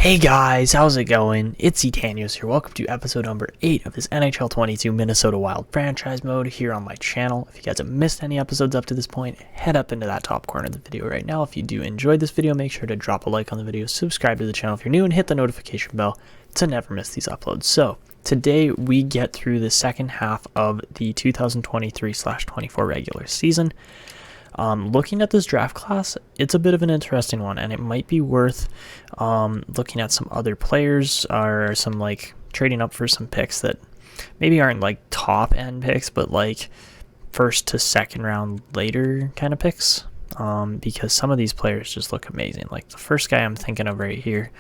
Hey guys, how's it going? It's Etanios here. Welcome to episode number 8 of this NHL 22 Minnesota Wild franchise mode here on my channel. If you guys have missed any episodes up to this point, head up into that top corner of the video right now. If you do enjoy this video, make sure to drop a like on the video, subscribe to the channel if you're new, and hit the notification bell to never miss these uploads. So, today we get through the second half of the 2023/24 regular season. Looking at this draft class, it's a bit of an interesting one, and it might be worth looking at some other players or some trading up for some picks that maybe aren't top end picks, but first to second round later kind of picks, because some of these players just look amazing. Like the first guy I'm thinking of right here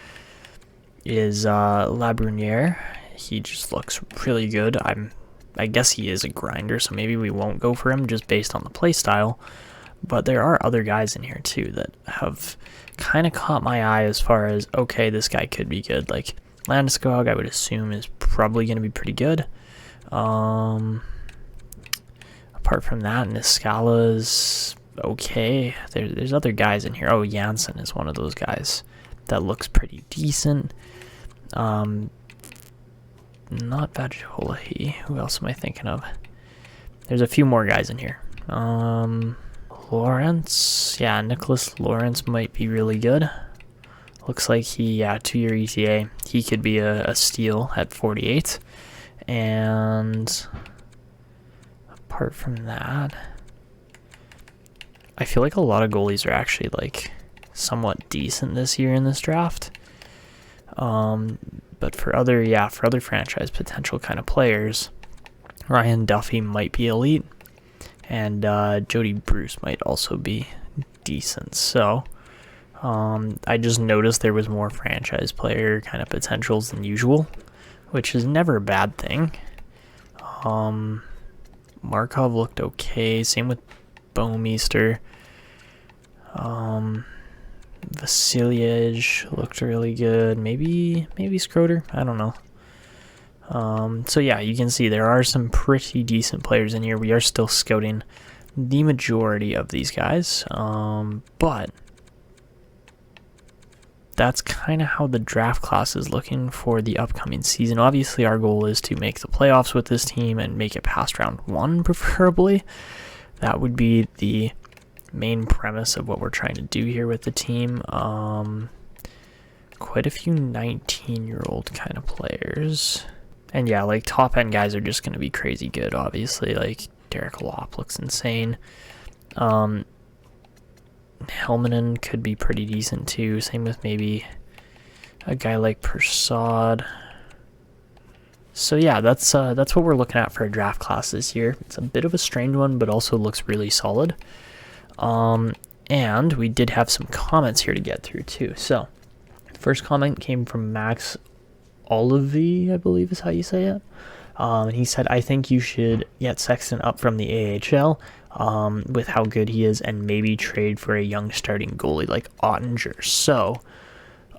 is Labruniere. He just looks really good. I guess he is a grinder, so maybe we won't go for him just based on the play style. But there are other guys in here too that have kind of caught my eye as far as, okay, this guy could be good. Like Landeskog, I would assume, is probably going to be pretty good. Apart from that, Niskala's okay. There's other guys in here. Oh, Janssen is one of those guys that looks pretty decent. Not Vajolahi. Who else am I thinking of? There's a few more guys in here. Lawrence, yeah, Nicholas Lawrence might be really good. Looks like he, 2-year ETA. He could be a steal at 48. And apart from that, I feel like a lot of goalies are actually somewhat decent this year in this draft. But for other franchise potential kind of players, Ryan Duffy might be elite. And Jody Bruce might also be decent. So I just noticed there was more franchise player kind of potentials than usual, which is never a bad thing. Markov looked okay. Same with Bouwmeester. Vasilij looked really good. Maybe Schroeder. I don't know. So yeah, you can see there are some pretty decent players in here. We are still scouting the majority of these guys, but that's kind of how the draft class is looking for the upcoming season. Obviously, our goal is to make the playoffs with this team and make it past round 1, preferably. That would be the main premise of what we're trying to do here with the team. Quite a few 19-year-old kind of players. And yeah, top end guys are just going to be crazy good, obviously. Derek Lopp looks insane. Helmanen could be pretty decent too. Same with maybe a guy like Persad. So yeah, that's what we're looking at for a draft class this year. It's a bit of a strange one, but also looks really solid. And we did have some comments here to get through too. So, first comment came from Max Olivi, I believe is how you say it. And he said, I think you should get Sexton up from the AHL with how good he is and maybe trade for a young starting goalie like Ottinger. So,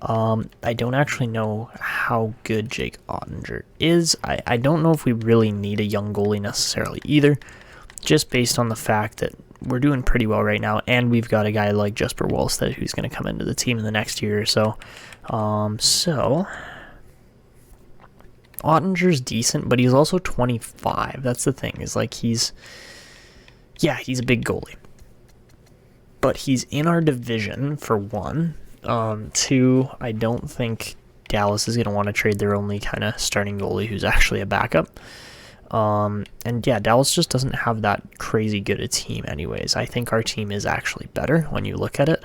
I don't actually know how good Jake Ottinger is. I don't know if we really need a young goalie necessarily either, just based on the fact that we're doing pretty well right now, and we've got a guy like Jesper Wallstedt who's going to come into the team in the next year or so. Ottinger's decent, but he's also 25. That's the thing, is he's a big goalie. But he's in our division, for one. Two, I don't think Dallas is going to want to trade their only kind of starting goalie who's actually a backup. And yeah, Dallas just doesn't have that crazy good a team anyways. I think our team is actually better when you look at it.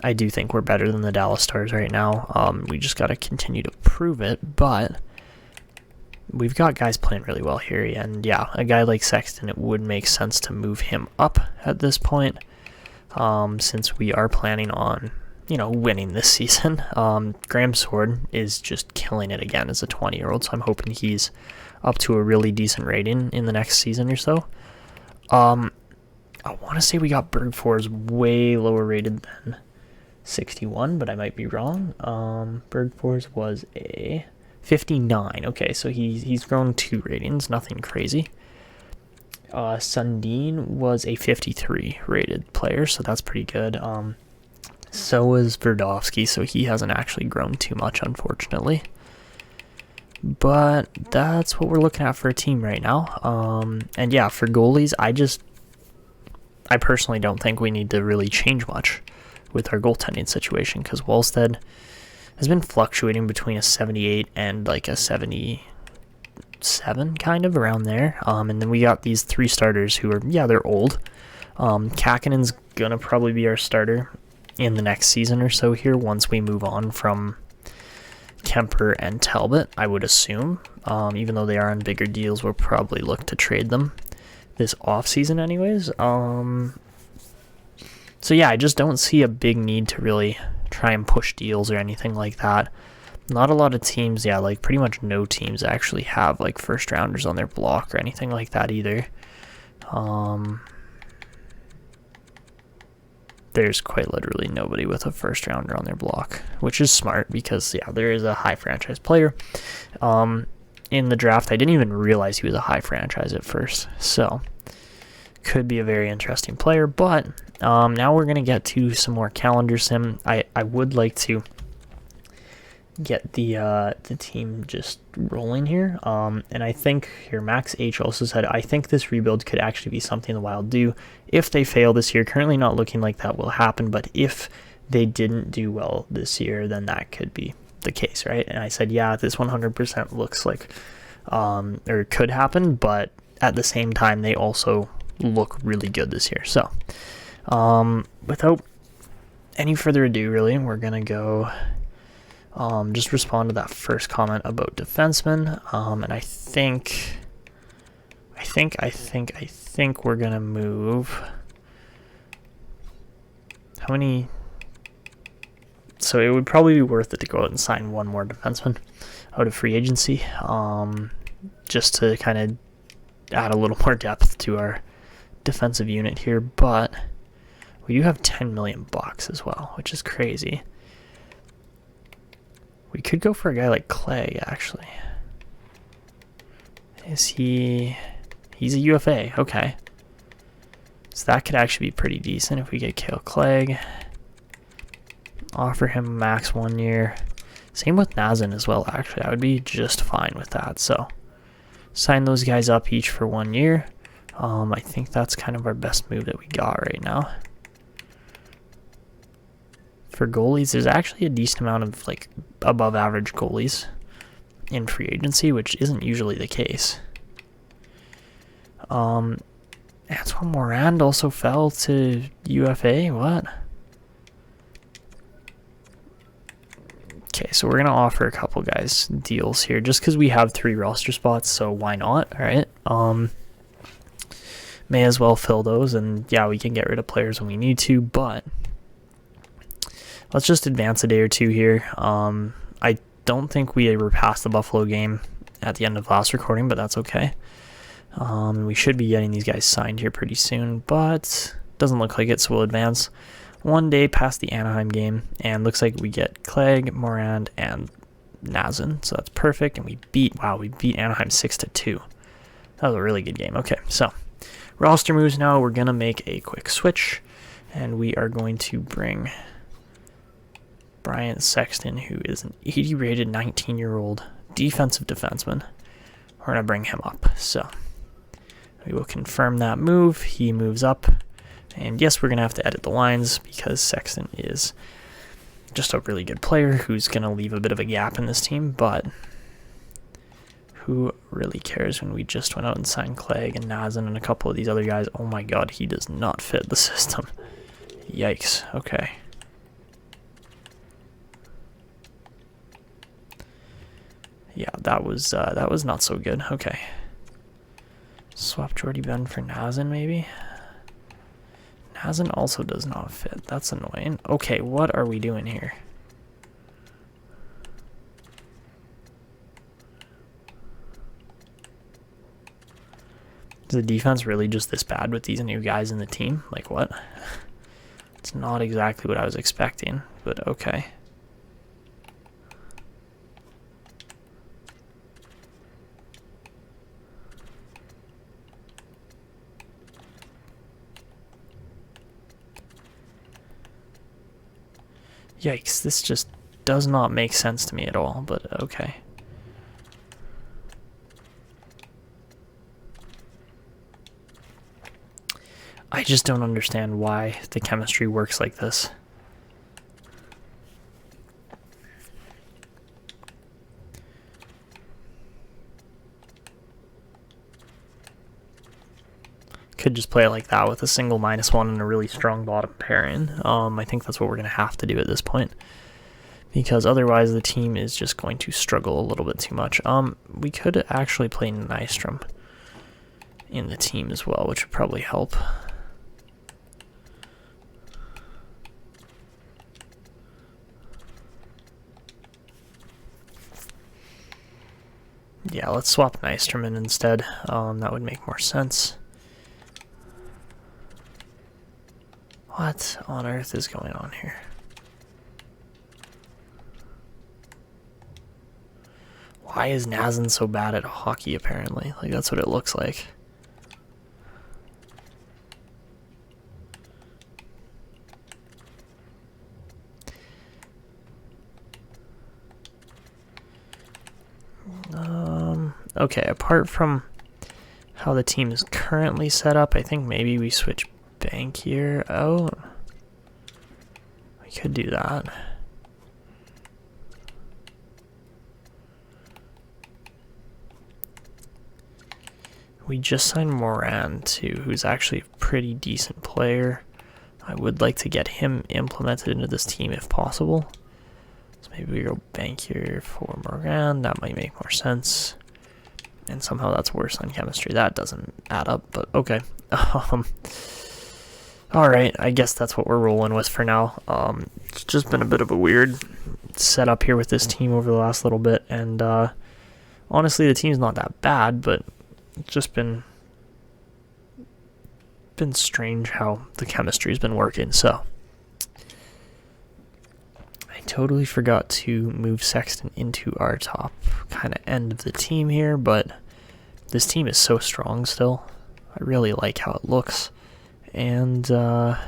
I do think we're better than the Dallas Stars right now. We just got to continue to prove it, but we've got guys playing really well here, and yeah, a guy like Sexton, it would make sense to move him up at this point, since we are planning on, winning this season. Graham Sword is just killing it again as a 20-year-old, so I'm hoping he's up to a really decent rating in the next season or so. I want to say we got Bergfors way lower rated than 61, but I might be wrong. Bergfors was a 59. Okay, so he's grown 2 ratings, nothing crazy. Sundin was a 53 rated player, so that's pretty good. So is Verdovsky, so he hasn't actually grown too much, unfortunately. But that's what we're looking at for a team right now. And yeah, for goalies, I personally don't think we need to really change much with our goaltending situation, because Wallstead has been fluctuating between a 78 and like a 77, kind of around there. And then we got these 3 starters who are, yeah, they're old. Kakinen's gonna probably be our starter in the next season or so here, once we move on from Kemper and Talbot, I would assume. Even though they are on bigger deals, we'll probably look to trade them this offseason anyways. So yeah, I just don't see a big need to really try and push deals or anything like that. Not a lot of teams, yeah, like pretty much no teams actually have like first rounders on their block or anything like that either. There's quite literally nobody with a first rounder on their block, which is smart because, yeah, there is a high franchise player. In the draft, I didn't even realize he was a high franchise at first, so could be a very interesting player. But now we're going to get to some more calendar sim. I would like to get the team just rolling here. And I think here Max H also said, I think this rebuild could actually be something the Wild do if they fail this year. Currently not looking like that will happen, but if they didn't do well this year, then that could be the case, right? And I said, yeah, this 100% looks like or could happen, but at the same time they also look really good this year. So without any further ado, really, we're gonna go just respond to that first comment about defensemen. And I think we're gonna move. How many? So it would probably be worth it to go out and sign one more defenseman out of free agency, just to kind of add a little more depth to our defensive unit here. But we do have $10 million as well, which is crazy. We could go for a guy like Clay, actually. Is he... He's a UFA, okay. So that could actually be pretty decent if we get Kale Clegg. Offer him max 1 year. Same with Nazin as well, actually. I would be just fine with that. So sign those guys up each for 1 year. I think that's kind of our best move that we got right now. For goalies, there's actually a decent amount of like above average goalies in free agency, which isn't usually the case. Antoine Morand also fell to UFA. What? Okay, so we're going to offer a couple guys deals here just because we have 3 roster spots, so why not? All right. May as well fill those, and yeah, we can get rid of players when we need to, but let's just advance a day or two here. I don't think we were past the Buffalo game at the end of last recording, but that's okay. We should be getting these guys signed here pretty soon, but doesn't look like it, so we'll advance 1 day past the Anaheim game, and looks like we get Clegg, Morand, and Nazin, so that's perfect. And we beat Anaheim 6-2. That was a really good game. Okay, so roster moves now. We're gonna make a quick switch, and we are going to bring Brian Sexton, who is an 80 rated 19-year-old defensive defenseman. We're gonna bring him up, so we will confirm that move. He moves up. And yes, we're going to have to edit the lines because Sexton is just a really good player who's going to leave a bit of a gap in this team, but who really cares when we just went out and signed Clegg and Nazin and a couple of these other guys? Oh my god, he does not fit the system. Yikes. Okay. Yeah, that was not so good. Okay. Swap Jordy Ben for Nazin, maybe? Nazin also does not fit. That's annoying. Okay, what are we doing here? Is the defense really just this bad with these new guys in the team? Like, what? It's not exactly what I was expecting, but okay. Yikes, this just does not make sense to me at all, but okay. I just don't understand why the chemistry works like this. Could just play it like that with a single -1 and a really strong bottom pairing. I think that's what we're going to have to do at this point, because otherwise the team is just going to struggle a little bit too much. We could actually play Nystrom in the team as well, which would probably help. Yeah, let's swap Nystrom in instead. That would make more sense. What on earth is going on here? Why is Nazin so bad at hockey, apparently? Like, that's what it looks like. Okay, apart from how the team is currently set up, I think maybe we switch bank here. Oh, we could do that. We just signed Moran too, who's actually a pretty decent player. I would like to get him implemented into this team if possible. So maybe we go bank here for Moran. That might make more sense. And somehow that's worse on chemistry. That doesn't add up, but okay. Alright, I guess that's what we're rolling with for now. It's just been a bit of a weird setup here with this team over the last little bit, and honestly, the team's not that bad, but it's just been strange how the chemistry's been working. So I totally forgot to move Sexton into our top kind of end of the team here, but this team is so strong still. I really like how it looks. And let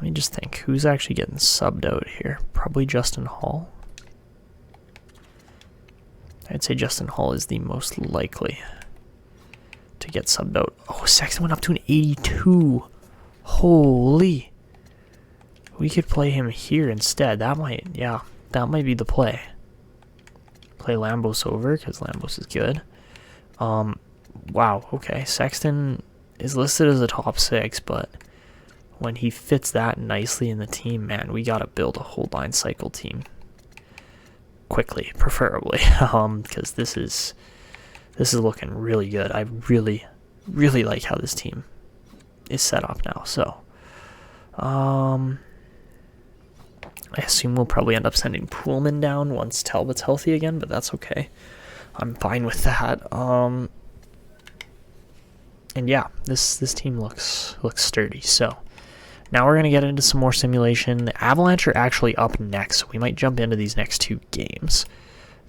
me just think, who's actually getting subbed out here? Probably Justin Hall. I'd say Justin Hall is the most likely to get subbed out. Oh, Sexton went up to an 82. Holy. We could play him here instead. That might, yeah, that might be the play. Play Lambos over, because Lambos is good. Wow, okay. Sexton is listed as a top 6, but when he fits that nicely in the team, man, we gotta build a whole line cycle team quickly, preferably, because this is looking really good. I really like how this team is set up now. So I assume we'll probably end up sending Poolman down once Talbot's healthy again, but that's okay. I'm fine with that. And yeah, this team looks sturdy. So now we're going to get into some more simulation. The Avalanche are actually up next, so we might jump into these next 2 games.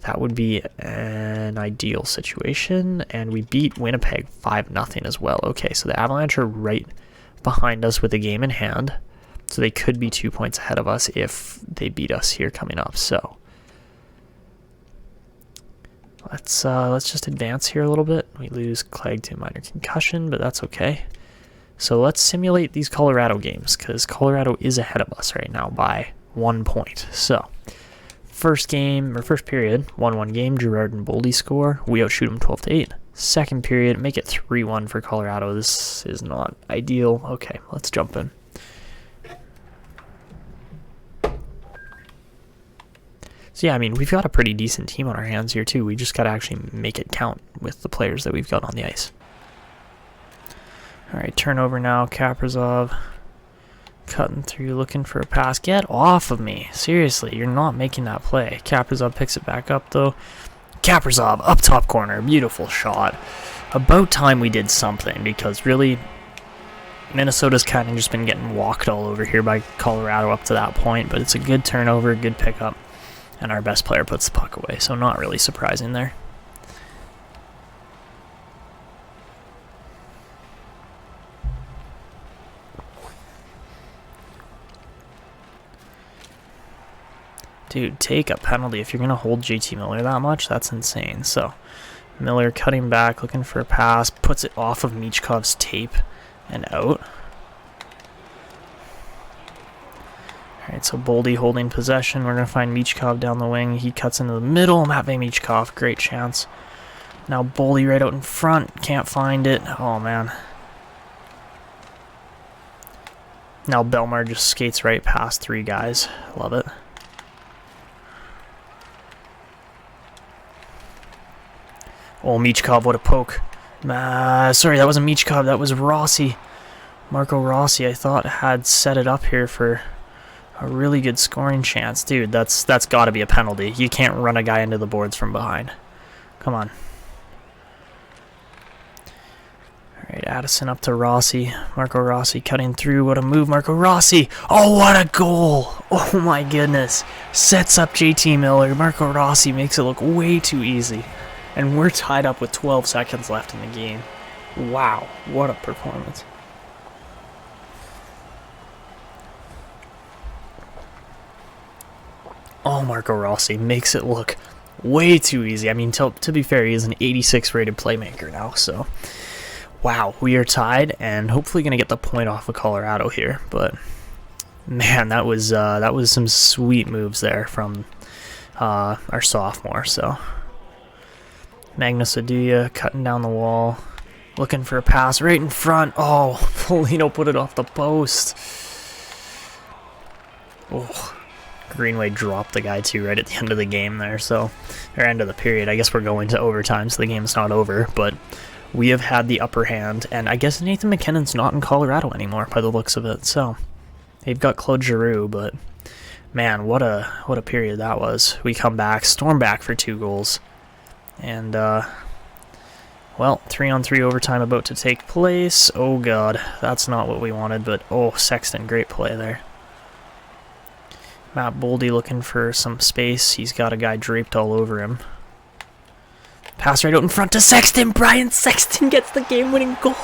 That would be an ideal situation, and we beat Winnipeg 5-0 as well. Okay, so the Avalanche are right behind us with a game in hand, so they could be 2 points ahead of us if they beat us here coming up. So let's just advance here a little bit. We lose Clegg to a minor concussion, but that's okay. So let's simulate these Colorado games, because Colorado is ahead of us right now by 1 point. So first game, or first period, 1-1 game, Girard and Boldy score. We outshoot them 12-8. Second period, make it 3-1 for Colorado. This is not ideal. Okay, let's jump in. So yeah, I mean, we've got a pretty decent team on our hands here too. We just got to actually make it count with the players that we've got on the ice. All right, turnover now. Kaprizov cutting through, looking for a pass. Get off of me. Seriously, you're not making that play. Kaprizov picks it back up though. Kaprizov, up top corner. Beautiful shot. About time we did something, because really, Minnesota's kind of just been getting walked all over here by Colorado up to that point, but it's a good turnover, good pickup. And our best player puts the puck away, so not really surprising there. Dude, take a penalty if you're going to hold JT Miller that much. That's insane. So, Miller cutting back, looking for a pass, puts it off of Michkov's tape and out. Alright, so Boldy holding possession. We're going to find Michkov down the wing. He cuts into the middle. Matvey Michkov, great chance. Now Boldy right out in front. Can't find it. Oh, man. Now Belmar just skates right past 3 guys. Love it. Oh, Michkov, what a poke. Sorry, that wasn't Michkov. That was Rossi. Marco Rossi, I thought, had set it up here for a really good scoring chance. Dude, that's got to be a penalty. You can't run a guy into the boards from behind. Come on. Alright, Addison up to Rossi. Marco Rossi cutting through. What a move, Marco Rossi. Oh, what a goal. Oh, my goodness. Sets up JT Miller. Marco Rossi makes it look way too easy. And we're tied up with 12 seconds left in the game. Wow, what a performance. Oh, Marco Rossi makes it look way too easy. I mean, to be fair, he is an 86 rated playmaker now, so... Wow, we are tied, and hopefully going to get the point off of Colorado here. But, man, that was some sweet moves there from our sophomore. So, Magnus Aduya cutting down the wall, looking for a pass right in front. Oh, Polino put it off the post. Oh, Greenway dropped the guy, too, right at the end of the game there. So, or end of the period. I guess we're going to overtime, so the game's not over, but... We have had the upper hand, and I guess Nathan McKinnon's not in Colorado anymore by the looks of it. So they've got Claude Giroux, but man, what a period that was. We come back, storm back for 2 goals, and well, 3-on-3 overtime about to take place. Oh god, that's not what we wanted, but oh, Sexton, great play there. Matt Boldy looking for some space. He's got a guy draped all over him. Pass right out in front to Sexton. Brian Sexton gets the game-winning goal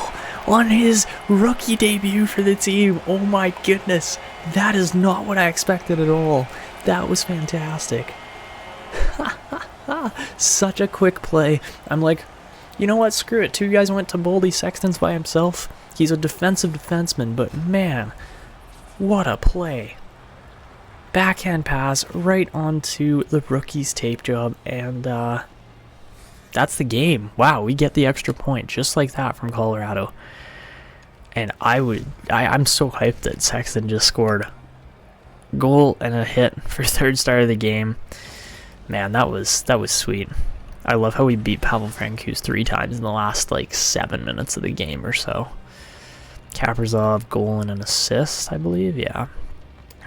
on his rookie debut for the team. Oh my goodness. That is not what I expected at all. That was fantastic. Such a quick play. I'm like, you know what? Screw it. 2 guys went to Boldy. Sexton's by himself. He's a defensive defenseman, but man, what a play. Backhand pass right onto the rookie's tape job, and that's the game. Wow, we get the extra point just like that from Colorado. And I'm so hyped that Sexton just scored a goal and a hit for 3rd star of the game. Man, that was sweet. I love how we beat Pavel Francouz 3 times in the last like 7 minutes of the game or so. Kaprizov goal and an assist, I believe. Yeah,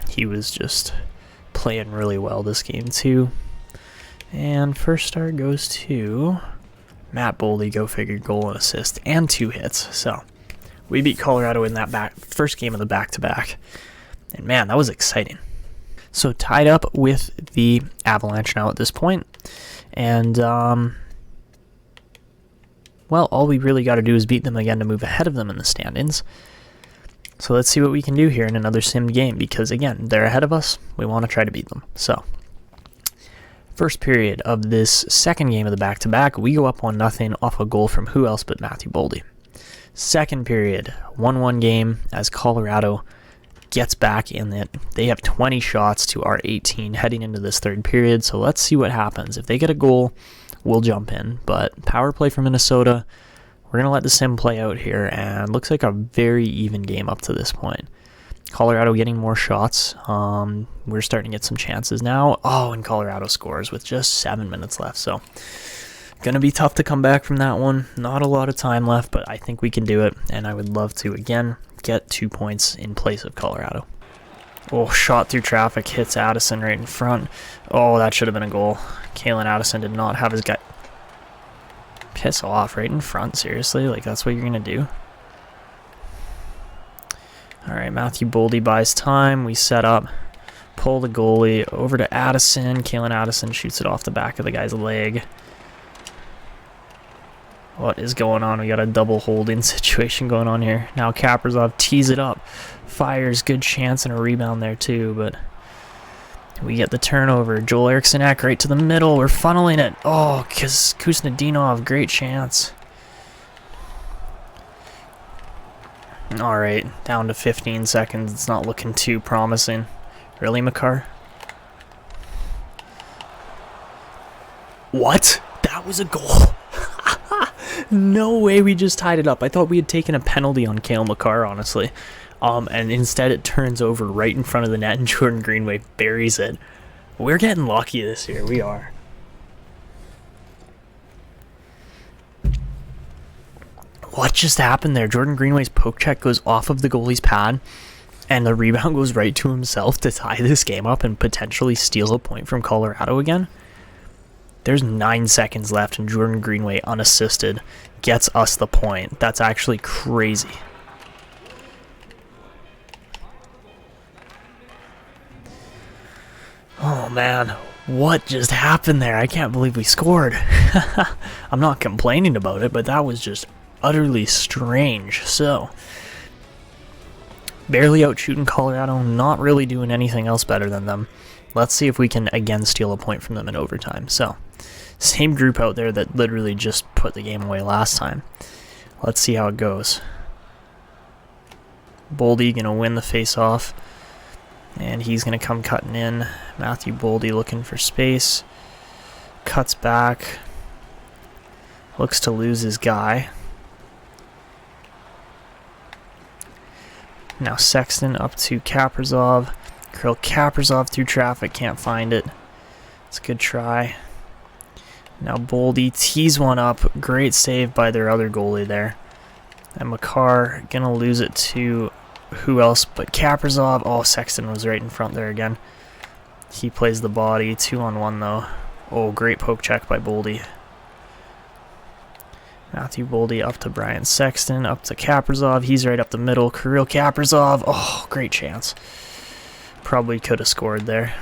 he was just playing really well this game too. And first star goes to Matt Boldy, go figure, goal and assist, and 2 hits. So we beat Colorado in that first game of the back-to-back. And man, that was exciting. So tied up with the Avalanche now at this point. And, well, all we really got to do is beat them again to move ahead of them in the standings. So let's see what we can do here in another simmed game. Because, again, they're ahead of us. We want to try to beat them. So... First period of this second game of the back-to-back, we go up 1-0 off a goal from who else but Matthew Boldy. Second period, 1-1 game as Colorado gets back in it. They have 20 shots to our 18 heading into this third period, so let's see what happens. If they get a goal, we'll jump in, but power play for Minnesota, we're going to let the sim play out here, and looks like a very even game up to this point. Colorado getting more shots. We're starting to get some chances now. Oh, and Colorado scores with just 7 minutes left. So, going to be tough to come back from that one. Not a lot of time left, but I think we can do it. And I would love to, again, get 2 points in place of Colorado. Oh, shot through traffic. Hits Addison right in front. Oh, that should have been a goal. Kalen Addison did not have his guy. Piss off right in front. Seriously? Like, that's what you're going to do? Alright, Matthew Boldy buys time. We set up, pull the goalie over to Addison. Kalen Addison shoots it off the back of the guy's leg. What is going on? We got a double holding situation going on here. Now Kaprizov tees it up. Fires, good chance and a rebound there too, but We get the turnover. Joel Eriksson right to the middle. We're funneling it. Oh, because Kuznetsov, great chance. All right, down to 15 seconds. It's not looking too promising. Really, Makar? What? That was a goal. No way we just tied it up. I thought we had taken a penalty on Kale Makar, honestly. And instead it turns over right in front of the net and Jordan Greenway buries it. We're getting lucky this year. We are. What just happened there? Jordan Greenway's poke check goes off of the goalie's pad and the rebound goes right to himself to tie this game up and potentially steal a point from Colorado again. There's 9 seconds left and Jordan Greenway, unassisted, gets us the point. That's actually crazy. Oh man, what just happened there? I can't believe we scored. I'm not complaining about it, but that was just utterly strange. So, barely out shooting Colorado, not really doing anything else better than them. Let's see if we can again steal a point from them in overtime. So, same group out there that literally just put the game away last time. Let's see how it goes. Boldy gonna win the face-off, and he's gonna come cutting in. Matthew Boldy looking for space, cuts back, looks to lose his guy. Now Sexton up to Kaprizov. Kirill Kaprizov through traffic, can't find it. It's a good try. Now Boldy tees one up. Great save by their other goalie there. And Makar gonna lose it to who else but Kaprizov. Oh, Sexton was right in front there again. He plays the body. 2-on-1 though. Oh, great poke check by Boldy. Matthew Boldy up to Brian Sexton, up to Kaprizov. He's right up the middle. Kirill Kaprizov. Oh, great chance. Probably could have scored there.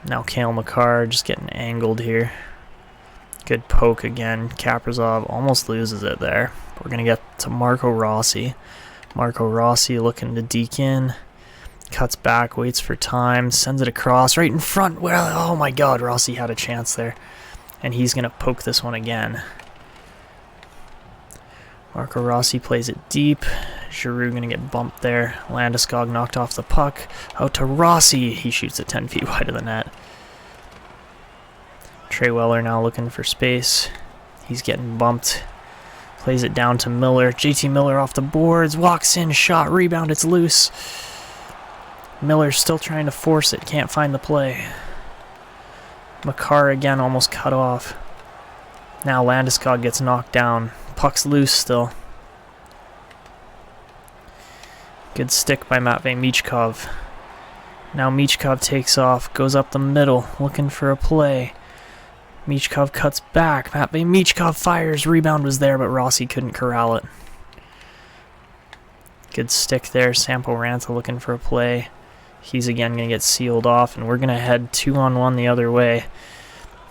Now Kale Makar just getting angled here. Good poke again. Kaprizov almost loses it there. We're going to get to Marco Rossi. Marco Rossi looking to deke in. Cuts back, waits for time, sends it across right in front. Well, oh my god, Rossi had a chance there. And he's going to poke this one again. Marco Rossi plays it deep. Giroux going to get bumped there. Landeskog knocked off the puck. Out to Rossi. He shoots it 10 feet wide of the net. Trey Weller now looking for space. He's getting bumped. Plays it down to Miller. JT Miller off the boards. Walks in. Shot. Rebound. It's loose. Miller's still trying to force it. Can't find the play. Makar again almost cut off. Now Landeskog gets knocked down. Puck's loose still. Good stick by Matvei Michkov. Now Michkov takes off, goes up the middle, looking for a play. Michkov cuts back. Matvei Michkov fires. Rebound was there, but Rossi couldn't corral it. Good stick there. Sampo Ranta looking for a play. He's again going to get sealed off, and we're going to head 2-on-1 the other way.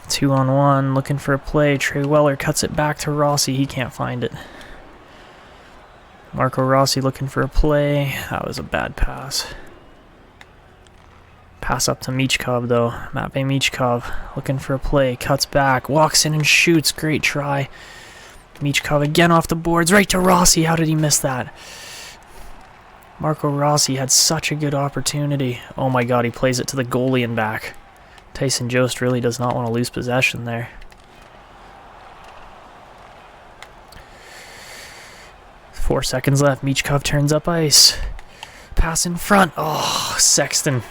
2-on-1, looking for a play. Trey Weller cuts it back to Rossi. He can't find it. Marco Rossi looking for a play. That was a bad pass. Pass up to Michkov, though. Matvei Michkov looking for a play. Cuts back, walks in and shoots. Great try. Michkov again off the boards. Right to Rossi. How did he miss that? Marco Rossi had such a good opportunity. Oh my god, he plays it to the goalie and back. Tyson Jost really does not want to lose possession there. Four seconds left. Michkov turns up ice. Pass in front. Oh, Sexton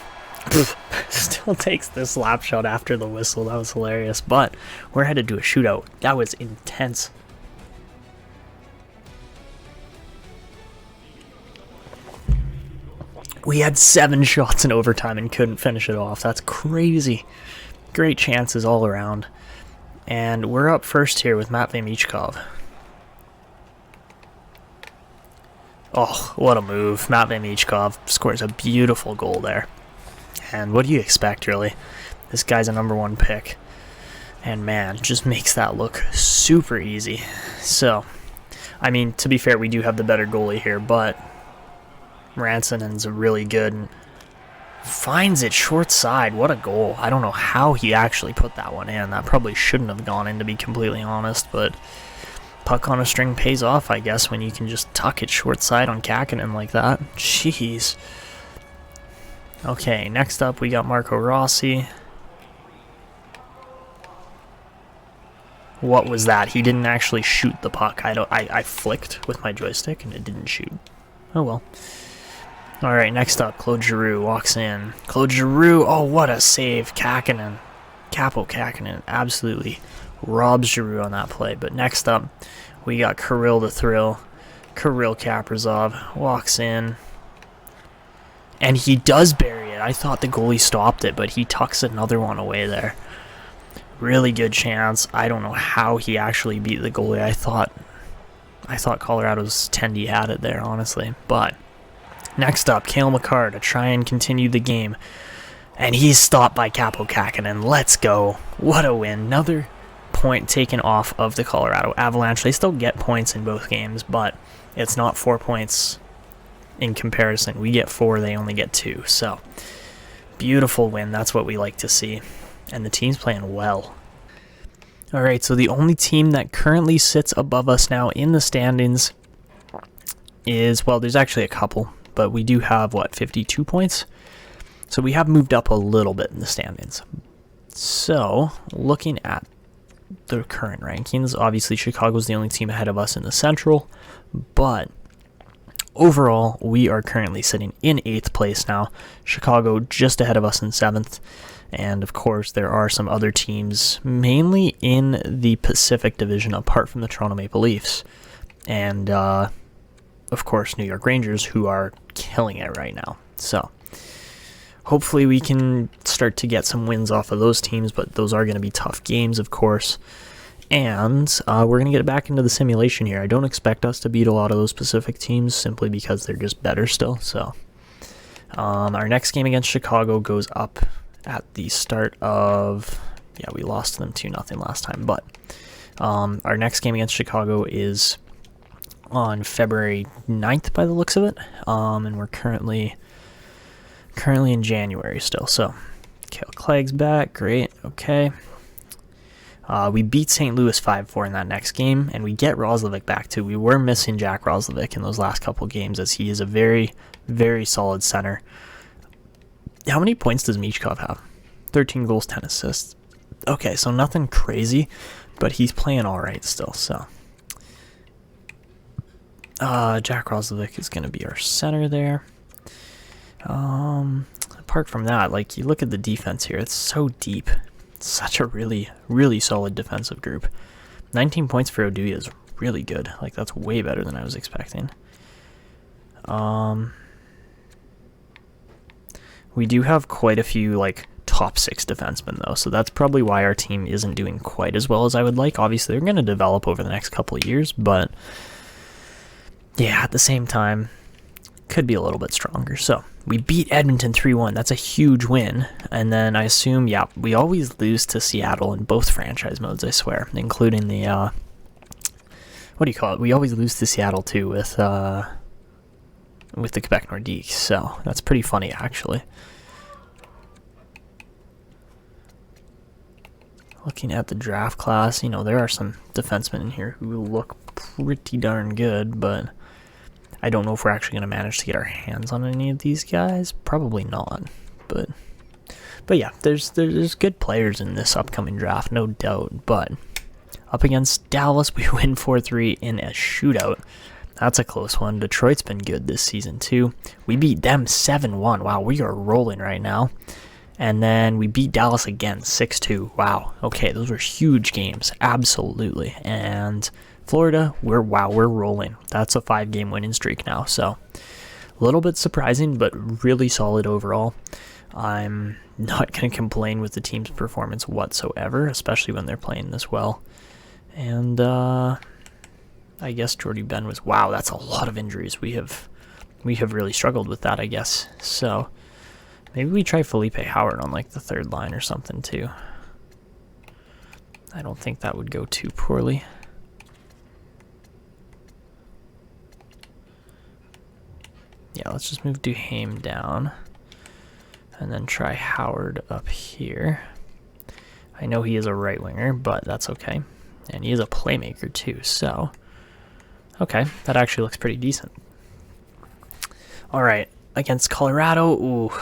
still takes the slap shot after the whistle. That was hilarious. But we're headed to a shootout. That was intense. We had 7 shots in overtime and couldn't finish it off. That's crazy. Great chances all around. And we're up first here with Matvei Michkov. Oh, what a move. Matvei Michkov scores a beautiful goal there. And what do you expect, really? This guy's a #1 pick. And man, just makes that look super easy. So, I mean, to be fair, we do have the better goalie here, but Ransonen's a really good Finds it short side. What a goal. I don't know how he actually put that one in. That probably shouldn't have gone in, to be completely honest, but puck on a string pays off, I guess, when you can just tuck it short side on Kakinen like that. Jeez. Okay, next up we got Marco Rossi. What was that? He didn't actually shoot the puck. I flicked with my joystick and it didn't shoot. Oh well. Alright, next up, Claude Giroux walks in. Claude Giroux, oh what a save. Kakinen. Capo Kakinen absolutely robs Giroux on that play. But next up, we got Kirill the Thrill. Kirill Kaprizov walks in. And he does bury it. I thought the goalie stopped it, but he tucks another one away there. Really good chance. I don't know how he actually beat the goalie. I thought Colorado's Tendy had it there, honestly. But next up, Cale Makar to try and continue the game. And he's stopped by Capo Kakinen. Let's go. What a win. Another point taken off of the Colorado Avalanche. They still get points in both games, but it's not 4 points in comparison. We get 4, they only get 2. So, beautiful win. That's what we like to see. And the team's playing well. Alright, so the only team that currently sits above us now in the standings is, well, there's actually a couple, but we do have, 52 points? So we have moved up a little bit in the standings. So, looking at the current rankings, obviously Chicago's the only team ahead of us in the Central, but overall, we are currently sitting in 8th place now. Chicago just ahead of us in 7th. And of course, there are some other teams, mainly in the Pacific Division, apart from the Toronto Maple Leafs. And, of course, New York Rangers, who are killing it right now. So, hopefully we can start to get some wins off of those teams, but those are going to be tough games, of course. And we're going to get back into the simulation here. I don't expect us to beat a lot of those Pacific teams, simply because they're just better still. So, our next game against Chicago goes up at the start of, yeah, we lost to them 2-0 last time, but our next game against Chicago is on February 9th by the looks of it, and we're currently in January still. So Kale Clagg's back, great, okay. We beat St. Louis 5-4 in that next game, and we get Roslovic back too. We were missing Jack Roslovic in those last couple games, as he is a very, very solid center. How many points does Michkov have? 13 goals, 10 assists. Okay, so nothing crazy, but he's playing all right still. So, Jack Roslovic is going to be our center there. Apart from that, like, you look at the defense here, it's so deep. It's such a really, really solid defensive group. 19 points for Oduya is really good. Like, that's way better than I was expecting. We do have quite a few, like, top 6 defensemen, though, so that's probably why our team isn't doing quite as well as I would like. Obviously, they're going to develop over the next couple of years, but, yeah, at the same time, could be a little bit stronger. So, we beat Edmonton 3-1. That's a huge win. And then I assume, yeah, we always lose to Seattle in both franchise modes, I swear, including the, what do you call it? We always lose to Seattle, too, with the Quebec Nordiques, so that's pretty funny, actually. Looking at the draft class, you know, there are some defensemen in here who look pretty darn good, but I don't know if we're actually going to manage to get our hands on any of these guys. Probably not, but yeah, there's good players in this upcoming draft, no doubt. But up against Dallas, we win 4-3 in a shootout. That's a close one. Detroit's been good this season, too. We beat them 7-1. Wow, we are rolling right now. And then we beat Dallas again, 6-2. Wow. Okay, those were huge games. Absolutely. And Florida, we're rolling. That's a 5-game winning streak now. So, a little bit surprising, but really solid overall. I'm not going to complain with the team's performance whatsoever, especially when they're playing this well. And, I guess Jordy Ben was, wow, that's a lot of injuries. We have really struggled with that, I guess. So maybe we try Felipe Howard on like the third line or something too. I don't think that would go too poorly. Yeah, let's just move Duhaime down. And then try Howard up here. I know he is a right winger, but that's okay. And he is a playmaker too, so... Okay, that actually looks pretty decent. Alright, against Colorado, ooh,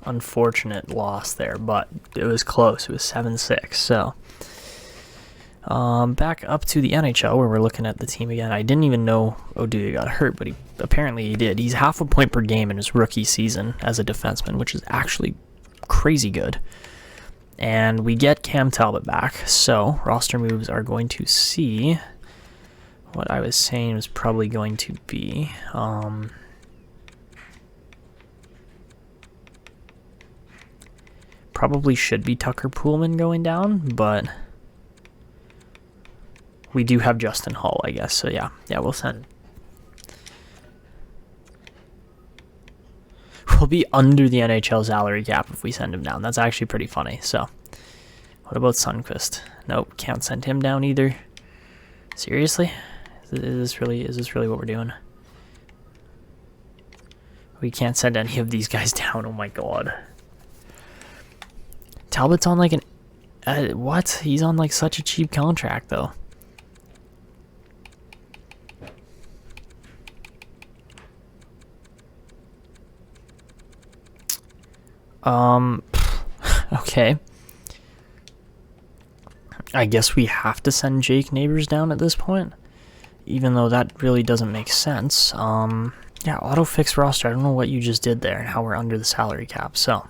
unfortunate loss there, but it was close. It was 7-6, so... back up to the NHL, where we're looking at the team again. I didn't even know Oduya got hurt, but apparently he did. He's half a point per game in his rookie season as a defenseman, which is actually crazy good. And we get Cam Talbot back, so roster moves are going to see what I was saying was probably going to be. Probably should be Tucker Poolman going down, but we do have Justin Hull, I guess. So yeah, we'll send. We'll be under the NHL salary cap if we send him down. That's actually pretty funny. So, what about Sundqvist? Nope, can't send him down either. Seriously? Is this really what we're doing? We can't send any of these guys down. Oh my god. Talbot's on like an what? He's on like such a cheap contract though. Okay. I guess we have to send Jake Neighbors down at this point, even though that really doesn't make sense. Yeah, auto-fix roster. I don't know what you just did there and how we're under the salary cap. So,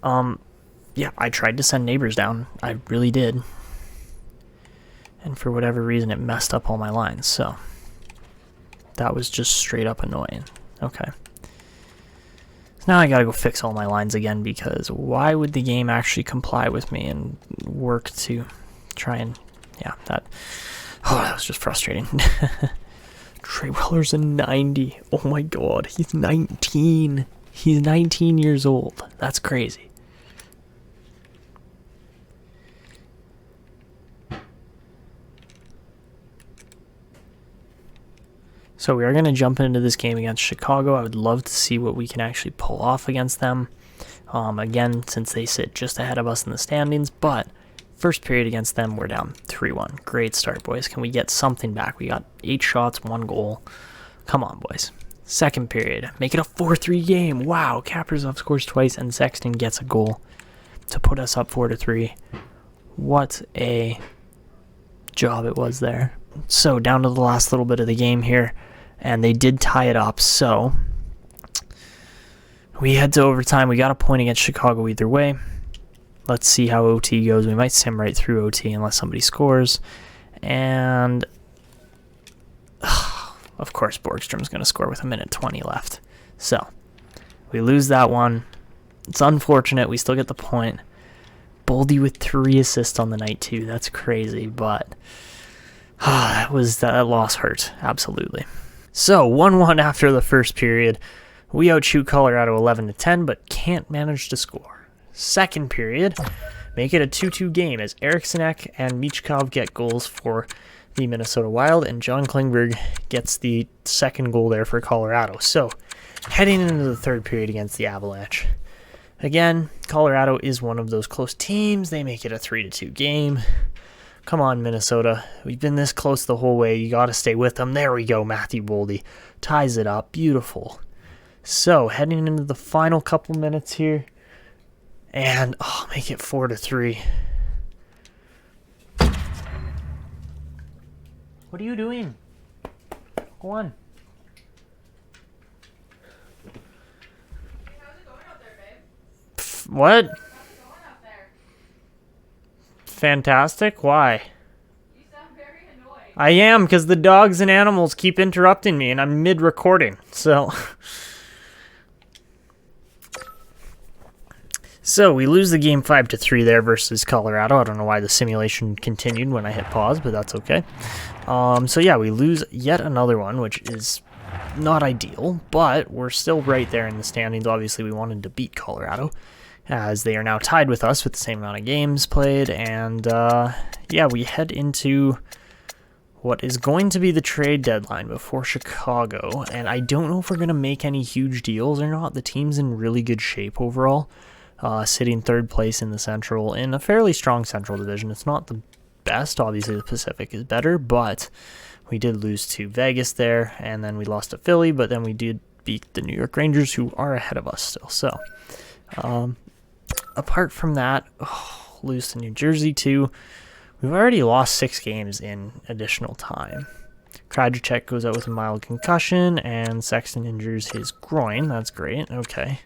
yeah, I tried to send Neighbors down. I really did. And for whatever reason, it messed up all my lines. So, that was just straight up annoying. Okay. Now I gotta go fix all my lines again, because why would the game actually comply with me and work to try and... Yeah, that was just frustrating. Trey Weller's a 90. Oh my god, he's 19. He's 19 years old. That's crazy. So we are going to jump into this game against Chicago. I would love to see what we can actually pull off against them. Again, since they sit just ahead of us in the standings, but first period against them, we're down 3-1. Great start, boys. Can we get something back? We got 8 shots, 1 goal. Come on, boys. Second period, make it a 4-3 game. Wow, Kaprizov scores twice and Sexton gets a goal to put us up 4-3. What a job it was there. So down to the last little bit of the game here. And they did tie it up, so we head to overtime. We got a point against Chicago either way. Let's see how OT goes. We might sim right through OT unless somebody scores. And, of course, Borgstrom's going to score with 1:20 left. So, we lose that one. It's unfortunate. We still get the point. Boldy with 3 assists on the night, too. That's crazy, but that loss hurt. Absolutely. So, 1-1 after the first period. We outshoot Colorado 11-10, but can't manage to score. Second period, make it a 2-2 game as Erikssonek and Michkov get goals for the Minnesota Wild, and John Klingberg gets the second goal there for Colorado. So, heading into the third period against the Avalanche. Again, Colorado is one of those close teams. They make it a 3-2 game. Come on, Minnesota. We've been this close the whole way. You got to stay with them. There we go. Matthew Boldy ties it up. Beautiful. So, heading into the final couple minutes here. And, make it 4-3. What are you doing? Go on. How's it going out there, babe? What? How's it going out there? Fantastic? Why? You sound very annoyed. I am, because the dogs and animals keep interrupting me, and I'm mid-recording, so... So, we lose the game 5-3 there versus Colorado. I don't know why the simulation continued when I hit pause, but that's okay. So yeah, we lose yet another one, which is not ideal, but we're still right there in the standings. Obviously, we wanted to beat Colorado, as they are now tied with us with the same amount of games played, and yeah, we head into what is going to be the trade deadline before Chicago, and I don't know if we're going to make any huge deals or not. The team's in really good shape overall, sitting third place in the Central, in a fairly strong Central division. It's not the best, obviously the Pacific is better, but we did lose to Vegas there, and then we lost to Philly, but then we did beat the New York Rangers, who are ahead of us still. So, apart from that, lose to New Jersey too. We've already lost 6 games in additional time. Krajicek goes out with a mild concussion, and Sexton injures his groin. That's great. Okay.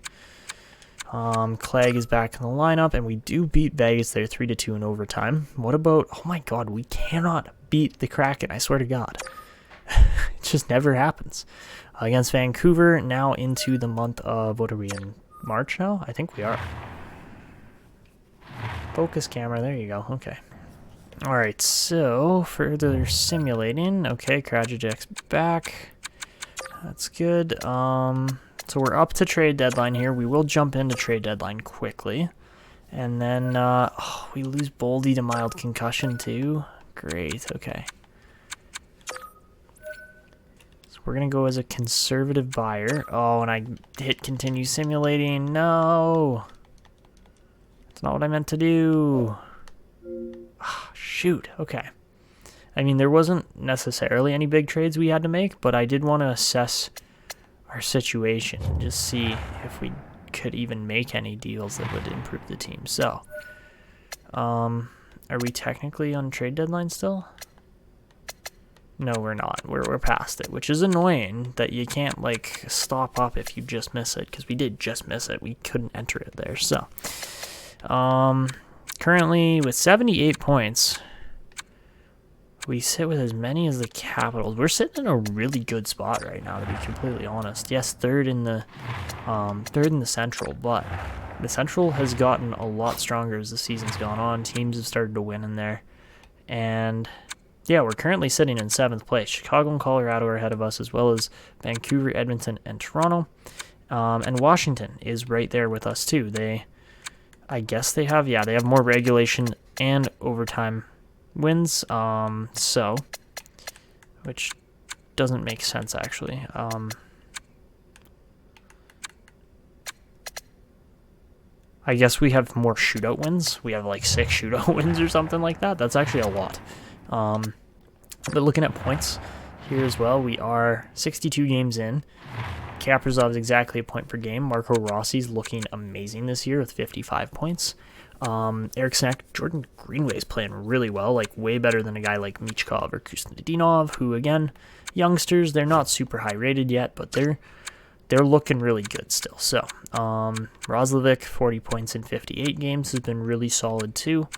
Clegg is back in the lineup, and we do beat Vegas there 3-2 in overtime. What about... Oh my god, we cannot beat the Kraken, I swear to god. It just never happens. Against Vancouver, now into the month of... What are we in? March now? I think we are. Focus camera, there you go. Okay. Alright, so further simulating. Okay, Krajicek's back. That's good. So we're up to trade deadline here. We will jump into trade deadline quickly. And then we lose Boldy to mild concussion too. Great, okay. So we're going to go as a conservative buyer. Oh, and I hit continue simulating. No! That's not what I meant to do. Shoot, okay. I mean, there wasn't necessarily any big trades we had to make, but I did want to assess our situation and just see if we could even make any deals that would improve the team. So, are we technically on trade deadline still? No, we're not. We're past it, which is annoying that you can't, like, stop up if you just miss it, because we did just miss it. We couldn't enter it there, so. Currently, with 78 points, we sit with as many as the Capitals. We're sitting in a really good spot right now, to be completely honest. Yes, third in the Central, but the Central has gotten a lot stronger as the season's gone on. Teams have started to win in there, and yeah, we're currently sitting in 7th place. Chicago and Colorado are ahead of us, as well as Vancouver, Edmonton, and Toronto. And Washington is right there with us too. I guess they have more regulation and overtime wins, so, which doesn't make sense, actually. I guess we have more shootout wins. We have, like, 6 shootout wins or something like that. That's actually a lot. But looking at points here as well, we are 62 games in. Kaprizov is exactly a point per game. Marco Rossi's looking amazing this year with 55 points. Eric Snack, Jordan Greenway's playing really well, like way better than a guy like Michkov or Kustadinov, who, again, youngsters, they're not super high rated yet, but they're looking really good still. So, Roslovic, 40 points in 58 games, has been really solid too.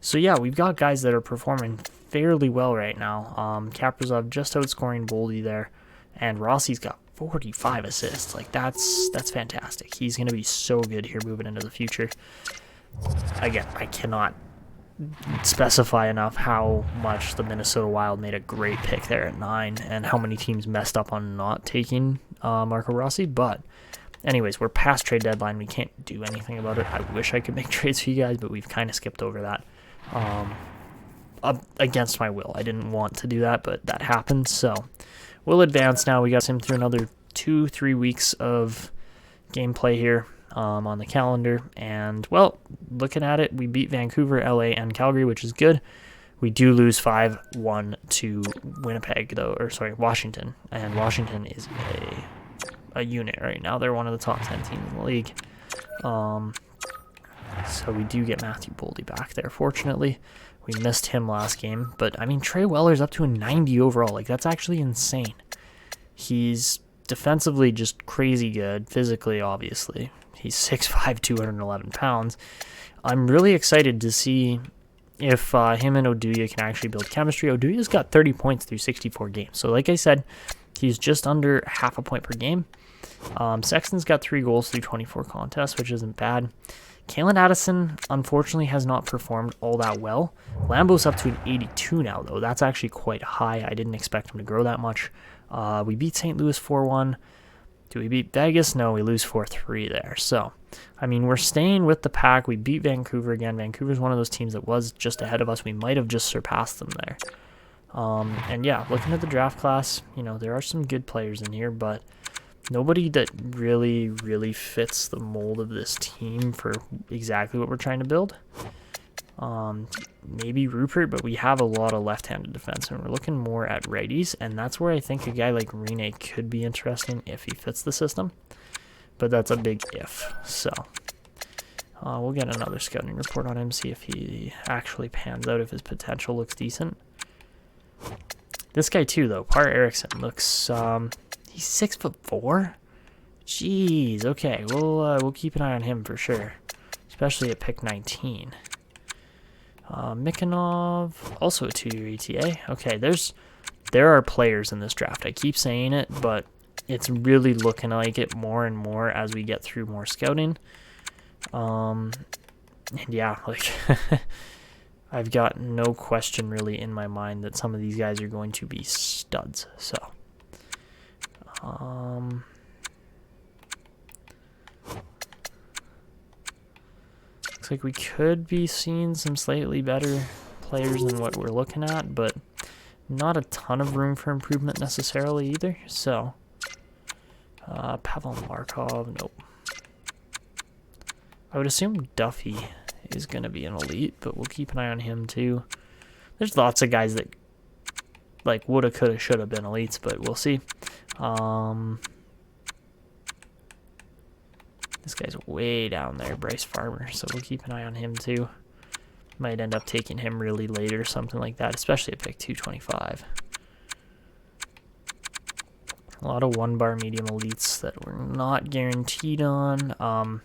So yeah, we've got guys that are performing fairly well right now. Kaprizov just outscoring Boldy there, and Rossi's got 45 assists. Like, that's fantastic. He's going to be so good here moving into the future. Again, I cannot specify enough how much the Minnesota Wild made a great pick there at 9, and how many teams messed up on not taking Marco Rossi. But anyways, we're past trade deadline. We can't do anything about it. I wish I could make trades for you guys, but we've kind of skipped over that. Against my will. I didn't want to do that, but that happened, so we'll advance now. We got him through another 2-3 weeks of gameplay here on the calendar, and, well, looking at it, we beat Vancouver, LA, and Calgary, which is good. We do lose 5-1 to Winnipeg, though, or sorry, Washington, and Washington is a unit right now. They're one of the top 10 teams in the league. So we do get Matthew Boldy back there, fortunately. We missed him last game, but, I mean, Trey Weller's up to a 90 overall. Like, that's actually insane. He's defensively just crazy good, physically, obviously. He's 6'5", 211 pounds. I'm really excited to see if him and Oduya can actually build chemistry. Oduya's got 30 points through 64 games. So, like I said, he's just under half a point per game. Sexton's got 3 goals through 24 contests, which isn't bad. Kalen Addison, unfortunately, has not performed all that well. Lambo's up to an 82 now, though. That's actually quite high. I didn't expect him to grow that much. We beat St. Louis 4-1. Do we beat Vegas? No, we lose 4-3 there. So, I mean, we're staying with the pack. We beat Vancouver again. Vancouver's one of those teams that was just ahead of us. We might have just surpassed them there. And yeah, looking at the draft class, you know, there are some good players in here, but nobody that really fits the mold of this team for exactly what we're trying to build. Maybe Rupert, but we have a lot of left-handed defense, and we're looking more at righties, and that's where I think a guy like Rene could be interesting if he fits the system, but that's a big if. So we'll get another scouting report on him, see if he actually pans out, if his potential looks decent. This guy too, though, Par Eriksson, looks he's 6'4". Jeez, okay, we'll keep an eye on him for sure, especially at pick 19. Mikanov, also a 2-year ETA. Okay, there are players in this draft. I keep saying it, but it's really looking like it more and more as we get through more scouting. And yeah, like I've got no question really in my mind that some of these guys are going to be studs. So, looks like we could be seeing some slightly better players than what we're looking at, but not a ton of room for improvement necessarily either. So, Pavel Markov, nope. I would assume Duffy is going to be an elite, but we'll keep an eye on him too. There's lots of guys that like woulda, coulda, shoulda been elites, but we'll see. This guy's way down there, Bryce Farmer, so we'll keep an eye on him too. Might end up taking him really late or something like that, especially at pick 225. A lot of one-bar medium elites that we're not guaranteed on.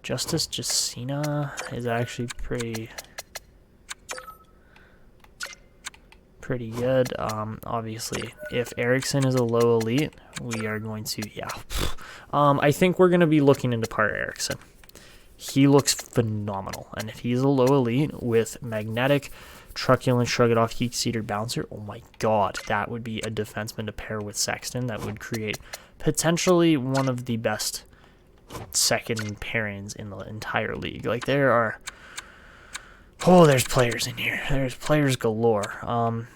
Justice Jacina is actually pretty good. Obviously, if Eriksson is a low elite, we are going to, yeah. I think we're going to be looking into Par Eriksson. He looks phenomenal, and if he's a low elite with magnetic, truculent, shrug it off, heat seater, bouncer, oh my god, that would be a defenseman to pair with Sexton. That would create potentially one of the best second pairings in the entire league. Like, there are, oh, there's players in here. There's players galore.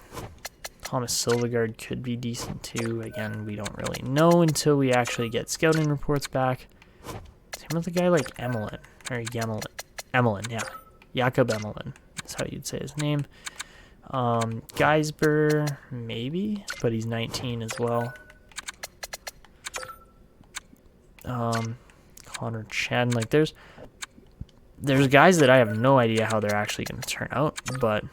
Thomas Silvegaard could be decent too. Again, we don't really know until we actually get scouting reports back. Same with a guy like Emelin, or Emelin, yeah. Jakob Emelin is how you'd say his name. Geisber, maybe, but he's 19 as well. Connor Chen, like there's guys that I have no idea how they're actually going to turn out, but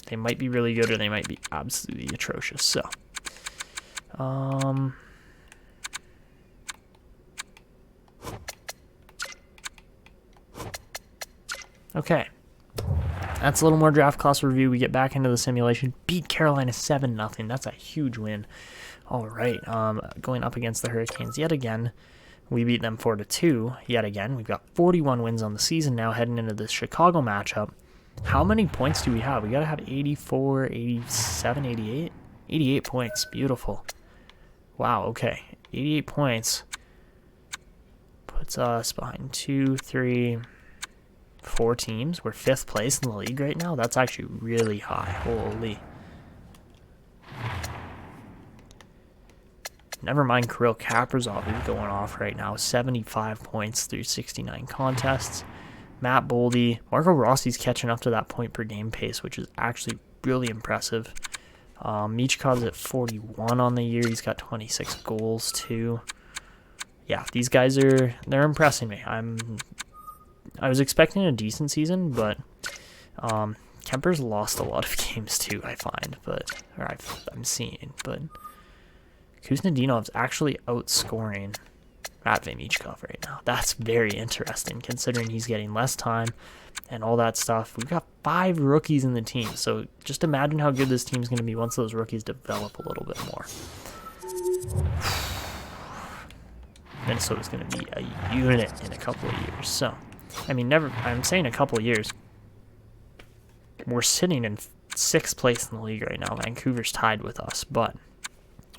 they might be really good or they might be absolutely atrocious. So, okay, that's a little more draft class review. We get back into the simulation. Beat Carolina 7-0. That's a huge win. All right, going up against the Hurricanes yet again. We beat them 4-2 yet again. We've got 41 wins on the season now heading into this Chicago matchup. How many points do we have? We got to have 84, 87, 88? 88 points. Beautiful. Wow, okay. 88 points puts us behind 2, 3, 4 teams. We're 5th place in the league right now. That's actually really high. Holy. Never mind Kirill Kaprizov, who's going off right now. 75 points through 69 contests. Matt Boldy. Marco Rossi's catching up to that point per game pace, which is actually really impressive. Michkov's at 41 on the year. He's got 26 goals too. Yeah, these guys they're impressing me. I was expecting a decent season, but Kemper's lost a lot of games too, I find, I'm seeing, but Kuznedinov's actually outscoring Matvei Michkov right now. That's very interesting, considering he's getting less time and all that stuff. We've got 5 rookies in the team, so just imagine how good this team's going to be once those rookies develop a little bit more. Minnesota's going to be a unit in a couple of years. So, I mean, I'm saying a couple of years. We're sitting in 6th place in the league right now. Vancouver's tied with us, but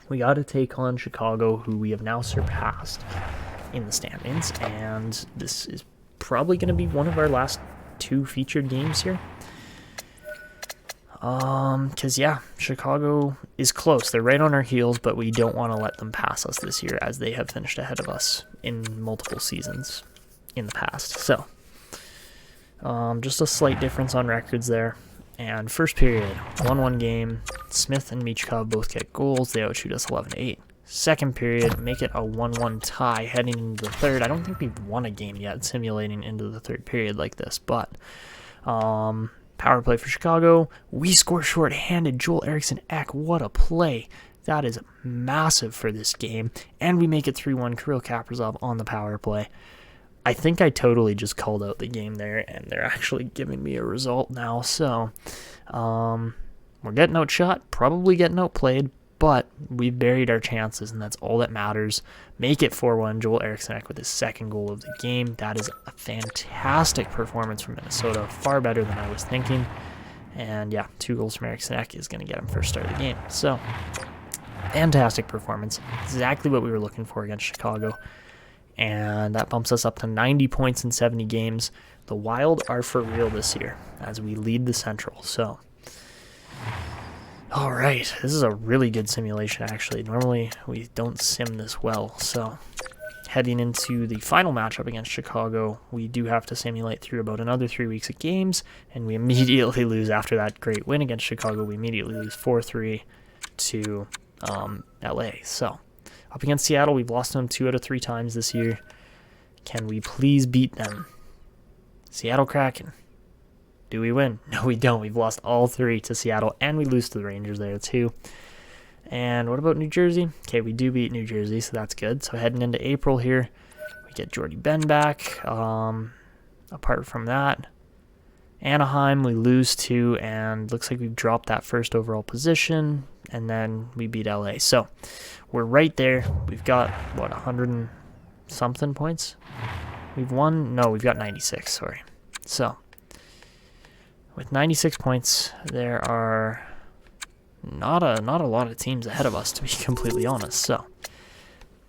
we got to take on Chicago, who we have now surpassed in the standings, and this is probably going to be one of our last 2 featured games here. Because, yeah, Chicago is close. They're right on our heels, but we don't want to let them pass us this year as they have finished ahead of us in multiple seasons in the past. So, just a slight difference on records there. And first period, 1-1 game. Smith and Michkov both get goals. They outshoot us 11-8. Second period, make it a 1-1 tie heading into the third. I don't think we've won a game yet simulating into the third period like this, but power play for Chicago. We score short-handed. Joel Eriksson Ek, what a play. That is massive for this game. And we make it 3-1. Kirill Kaprizov on the power play. I think I totally just called out the game there, and they're actually giving me a result now. So we're getting outshot, probably getting outplayed, but we've buried our chances, and that's all that matters. Make it 4-1. Joel Eriksson Ek with his second goal of the game. That is a fantastic performance from Minnesota. Far better than I was thinking. And yeah, 2 goals from Eriksson Ek is going to get him first start of the game. So, fantastic performance. Exactly what we were looking for against Chicago. And that bumps us up to 90 points in 70 games. The Wild are for real this year as we lead the Central. So, all right, this is a really good simulation, actually. Normally, we don't sim this well. So, heading into the final matchup against Chicago, we do have to simulate through about another 3 weeks of games, and we immediately lose after that great win against Chicago. We immediately lose 4-3 to LA. So, up against Seattle, we've lost them 2 out of 3 times this year. Can we please beat them? Seattle Kraken. Do we win? No, we don't. We've lost all 3 to Seattle, and we lose to the Rangers there too. And what about New Jersey? Okay, we do beat New Jersey, so that's good. So heading into April here, we get Jordy Ben back. Apart from that, Anaheim we lose to, and looks like we've dropped that first overall position, and then we beat LA. So we're right there. We've got, 100 and something points? We've won? No, we've got 96, sorry. So, with 96 points, there are not a lot of teams ahead of us, to be completely honest. So,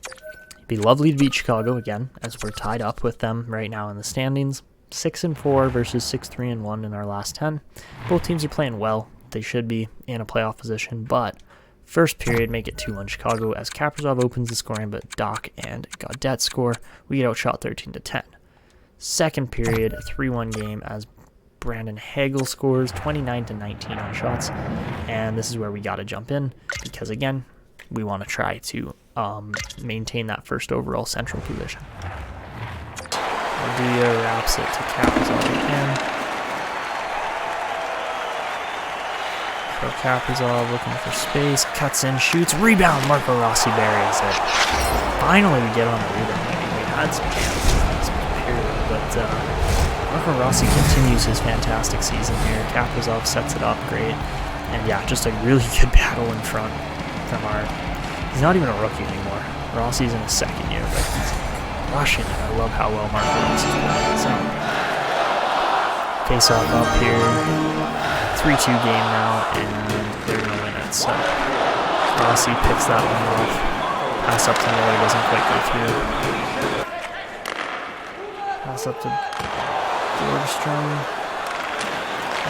it'd be lovely to beat Chicago again, as we're tied up with them right now in the standings. 6-4 versus 6-3-1 in our last 10. Both teams are playing well. They should be in a playoff position, but first period, make it 2-1 Chicago as Kaprizov opens the scoring, but Doc and Gaudette score. We get outshot 13-10. Second period, a 3-1 game as Brandon Hagel scores 29-19 on shots, and this is where we got to jump in because, again, we want to try to maintain that first overall central position. Dia wraps it to Kaprizov again. So Kaprizov looking for space, cuts in, shoots, rebound. Marco Rossi buries it. Finally, we get on the rebound. We had some chances in this period, but Marco Rossi continues his fantastic season here. Kaprizov sets it up great, and yeah, just a really good battle in front from our. He's not even a rookie anymore. Rossi's in his second year, but he's rushing it. I love how well Marco Rossi's playing. So, face off up here. 3-2 game now, and they're going to win it. So, Rossi picks that one off. Pass up to Miller doesn't quite go through. Pass up to Borgstrom.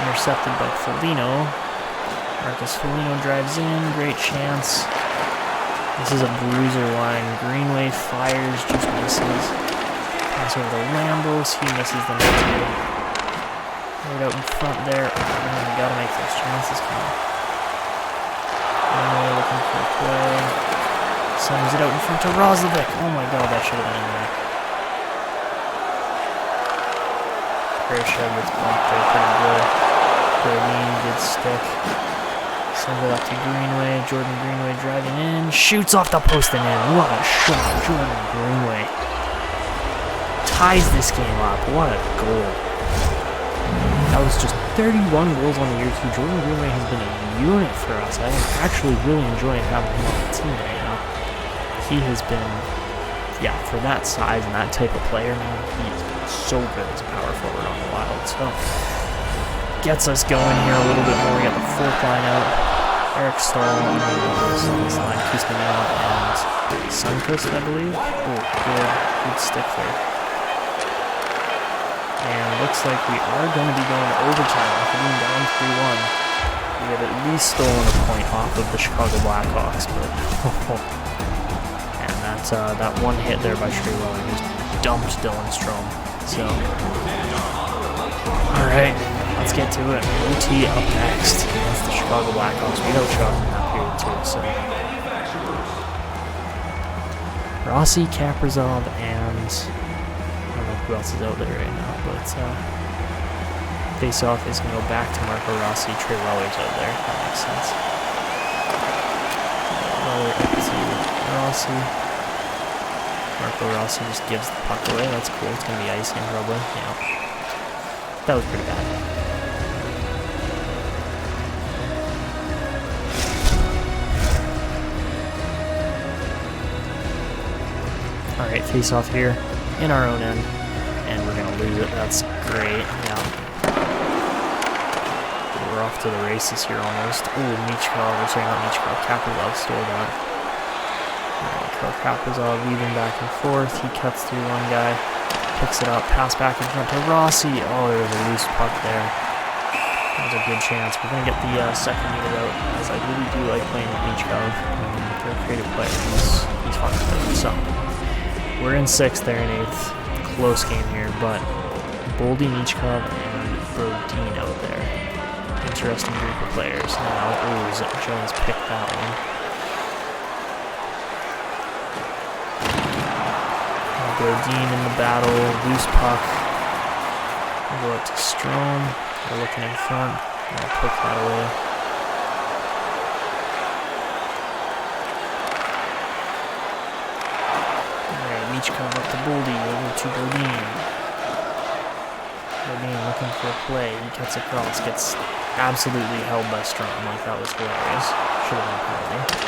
Intercepted by Foligno. Marcus Foligno drives in. Great chance. This is a bruiser line. Greenway fires, just misses. Pass over to Lambos. He misses the net. Right out in front there. Oh, we gotta make those chances count. Greenway looking for a play. Sends it out in front to Roslovic. Oh my god, that should have been in there. Prairshed gets bumped there pretty good. Berlin, good stick. Sends it up to Greenway. Jordan Greenway driving in. Shoots off the post and in. What a shot. Jordan Greenway ties this game up. What a goal. That was just 31 goals on the year too. Jordan Greenway has been a unit for us. I am actually really enjoying having him on the team right now. He has been, yeah, for that size and that type of player, man, he has been so good as a power forward on the Wild. So, gets us going here a little bit more. We got the fourth line out. Eric Stahl on this line. Kuzminov and Sunquist, I believe. Oh, good stick there. And looks like we are going to be going to overtime after being down 3-1. we had at least stolen a point off of the Chicago Blackhawks, but and that one hit there by Trey Weller just dumped Dylan Strome. So, all right, let's get to it. OT up next against the Chicago Blackhawks. We outshot them in that period too. So, Rossi, Kaprizov, and I don't know who else is out there right now, but face-off is going to go back to Marco Rossi. Trey Weller's out there. That makes sense. Weller up to Rossi. Marco Rossi just gives the puck away. That's cool. It's going to be icing probably. Yeah. That was pretty bad. Alright, face off here in our own end. And we're going to lose it. That's great. Yeah. We're off to the races here almost. Ooh, Michkov. Sorry, not Michkov. Kaprizov stole that. Kaprizov weaving back and forth. He cuts through one guy, picks it up, pass back in front to Rossi. Oh, there was a loose puck there. That was a good chance. We're going to get the second unit out, as I really do like playing with Michkov. They're a creative player. He's fun to play with. So, we're in 6th, they're in 8th. Close game here, but Boldy, Michkov, and Brodin out there. Interesting group of players. Now, ooh, Jones picked that one. Brodin in the battle, loose puck. We'll go up to Strome. We're looking in front. I'll pick that away. Alright, Michkov up to Boldy, over to Brodin. Brodin looking for a play. He cuts across, gets absolutely held by Strome. Like, that was hilarious. Should have been a penalty.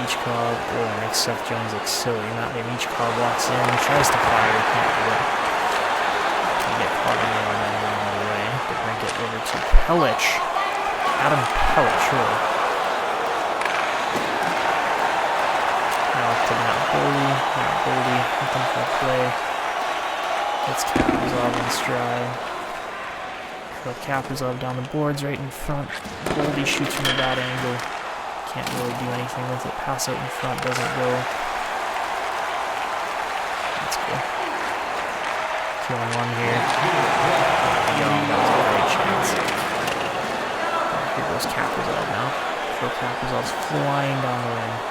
Michkov, oh, makes Seth Jones look silly. Not there. Michkov walks in, tries to fire, can't do it. Can get caught in there and then run all the way. But we're gonna get over to Pellich. Adam Pellich, really. Now up to Matt Boldy. Matt Boldy looking for a play. Gets Kaprizov in stride. Kaprizov down the boards right in front. Boldy shoots from a bad angle. Can't really do anything with it. Pass out in front, doesn't go. That's cool. 2-on-1 here. There we go. That was a great chance. Here goes Kaprizov now. So Kaprizov's flying down the lane.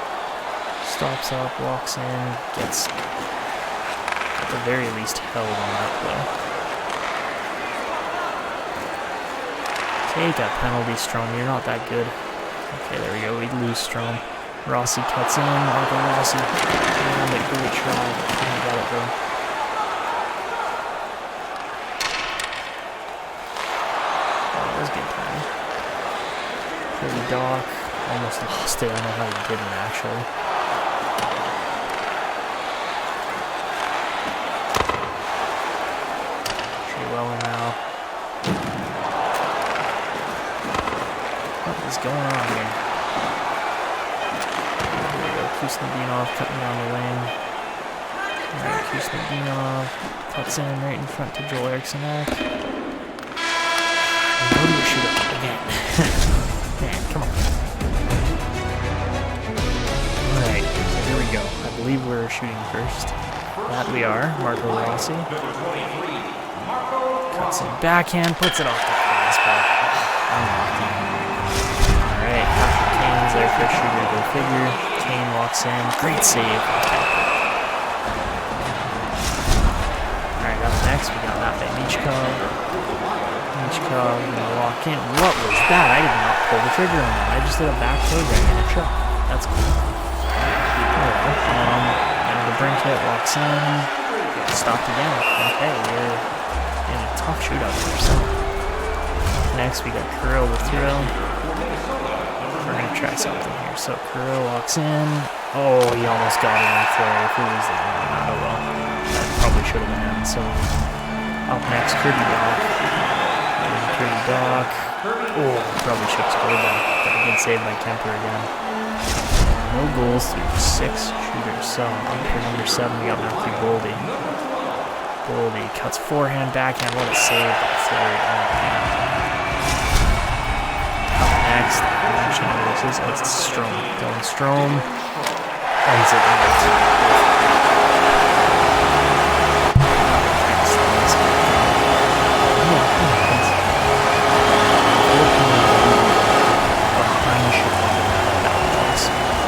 Stops up, walks in, gets at the very least held on that play. Take a penalty, Strome. You're not that good. Okay, there we go. We lose Strome. Rossi cuts in. Marco Rossi. And a great try. Couldn't get it though. Oh, that was good time. Pretty Doc. Almost lost it. I don't know how he didn't actually. Trey Weller now. What is going on here? There we go. Kusnedinov cutting down the lane. Alright, Kusnedinov cuts in right in front to Joel Eriksson-Ek. Go to your shooter again. Man, come on. Alright, so here we go. I believe we're shooting first. That we are. Marco Rossi. Cuts in backhand, puts it off the fastball. Unlucky. Kane's there for a shooter, go figure. Kane walks in, great save. Alright, up next we got that by Michkov. Michkov gonna walk in. What was that? I did not pull the trigger on that. I just did a back toe drag and a shot. That's cool. And the brink hit, walks in. Stopped again. Okay, we're in a tough shootout here. So next we got Kirill with thrill. We're going to try something here. So Kirill walks in. Oh, he almost got it on flare. If we lose the game, oh well. That probably should have been. So up next, Kirby Doc. Kirby Doc. Oh, probably should have scored that. But a good save by Kemper again. No goals through 6 shooters. So for number 7, we got Matthew Boldy. Boldy cuts forehand, backhand. What a save by Fleury. Oh, man. Up next, oh, it's Strome. Dylan Strome. Oh, he's at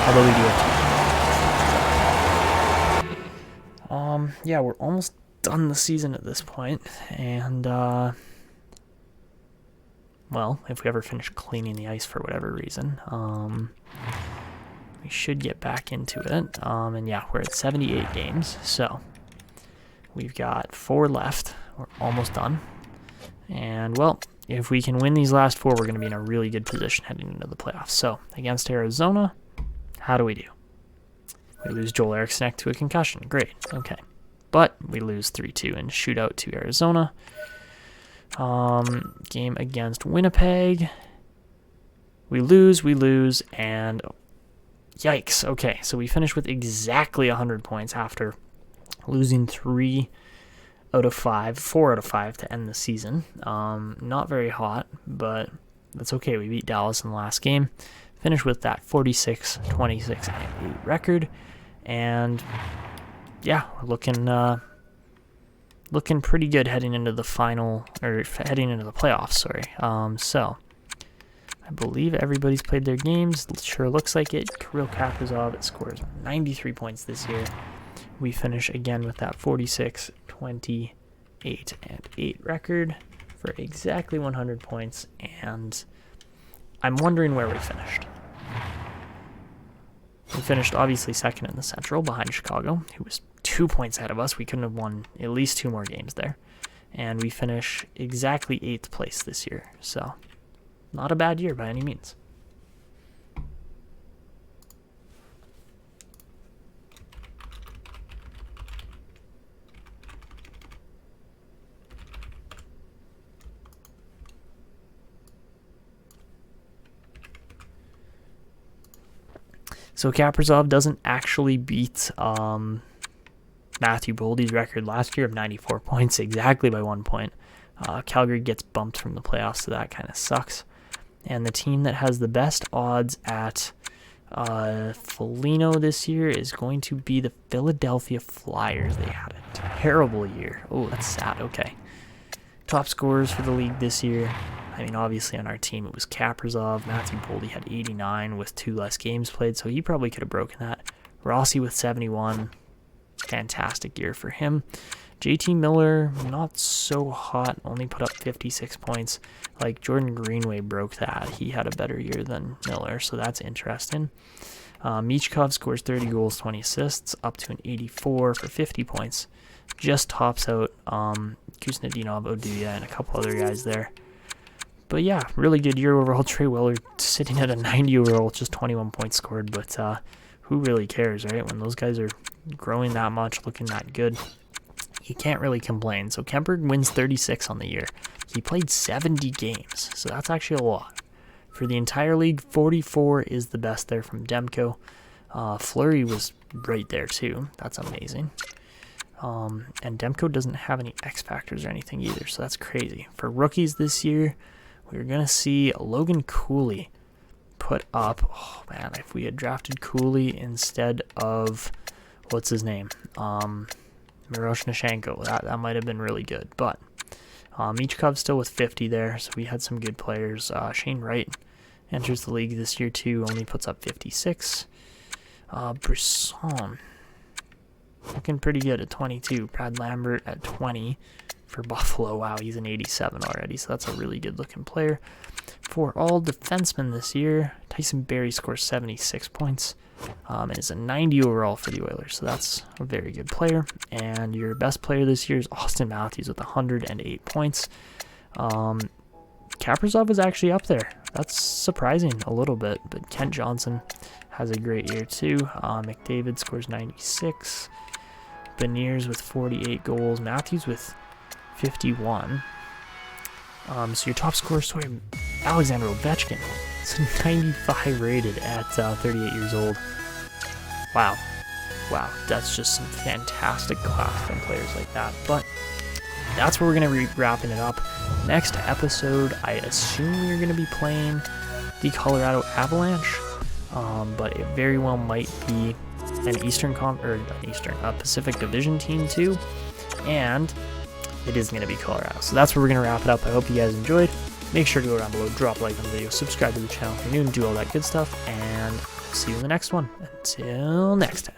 although we do have to. Yeah, we're almost done the season at this point, and well, if we ever finish cleaning the ice for whatever reason, we should get back into it. And yeah, we're at 78 games, so we've got 4 left. We're almost done, and well, if we can win these last 4, we're going to be in a really good position heading into the playoffs. So against Arizona, how do we do? We lose Joel Eriksson to a concussion. Great. Okay. But we lose 3-2 in shootout to Arizona. Game against Winnipeg. We lose, and yikes. Okay, so we finish with exactly 100 points after losing 4 out of 5 to end the season. Not very hot, but that's okay. We beat Dallas in the last game. Finish with that 46, 26, and 8 record, and yeah, we're looking pretty good heading into the playoffs. Sorry. So I believe everybody's played their games. It sure looks like it. Kirill Kaprizov scores 93 points this year. We finish again with that 46, 28, and 8 record for exactly 100 points, and I'm wondering where we finished. We finished obviously second in the Central behind Chicago, who was 2 points ahead of us. We couldn't have won at least 2 more games there. And we finish exactly 8th place this year. So not a bad year by any means. So Kaprizov doesn't actually beat Matthew Boldy's record last year of 94 points exactly by 1 point. Calgary gets bumped from the playoffs, so that kind of sucks. And the team that has the best odds at Foligno this year is going to be the Philadelphia Flyers. They had a terrible year. Oh, that's sad. Okay. Top scorers for the league this year. I mean, obviously on our team it was Kaprizov. Matthew Boldy had 89 with 2 less games played, so he probably could have broken that. Rossi with 71. Fantastic year for him. JT Miller, not so hot, only put up 56 points. Like Jordan Greenway broke that. He had a better year than Miller, so that's interesting. Michkov scores 30 goals, 20 assists, up to an 84 for 50 points. Just tops out Kuznetsov, Oduya, and a couple other guys there. But yeah, really good year overall. Trey Weller sitting at a 90 overall, just 21 points scored. But who really cares, right? When those guys are growing that much, looking that good, you can't really complain. So Kemper wins 36 on the year. He played 70 games, so that's actually a lot. For the entire league, 44 is the best there from Demko. Fleury was right there too. That's amazing. And Demko doesn't have any X factors or anything either, so that's crazy. For rookies this year, we're going to see Logan Cooley put up, oh man, if we had drafted Cooley instead of, what's his name, Miroshnichenko, that might have been really good. But Michkov still with 50 there, so we had some good players. Shane Wright enters the league this year too, only puts up 56. Brisson, looking pretty good at 22. Brad Lambert at 20 for Buffalo. Wow, he's an 87 already, so that's a really good looking player. For all defensemen this year, Tyson Barrie scores 76 points and is a 90 overall for the Oilers, so that's a very good player. And your best player this year is Austin Matthews with 108 points. Kaprizov is actually up there. That's surprising a little bit, but Kent Johnson has a great year too. McDavid scores 96. Beniers with 48 goals. Matthews with 51. So your top scorer, Alexander Ovechkin. It's a 95 rated at 38 years old. Wow. wow, that's just some fantastic class from players like that. But that's where we're going to be wrapping it up. Next episode, I assume we're going to be playing the Colorado Avalanche, but it very well might be an Pacific Division team too, and it is going to be Colorado. So that's where we're going to wrap it up. I hope you guys enjoyed. Make sure to go down below, drop a like on the video, subscribe to the channel if you're new, and do all that good stuff, and see you in the next one. Until next time.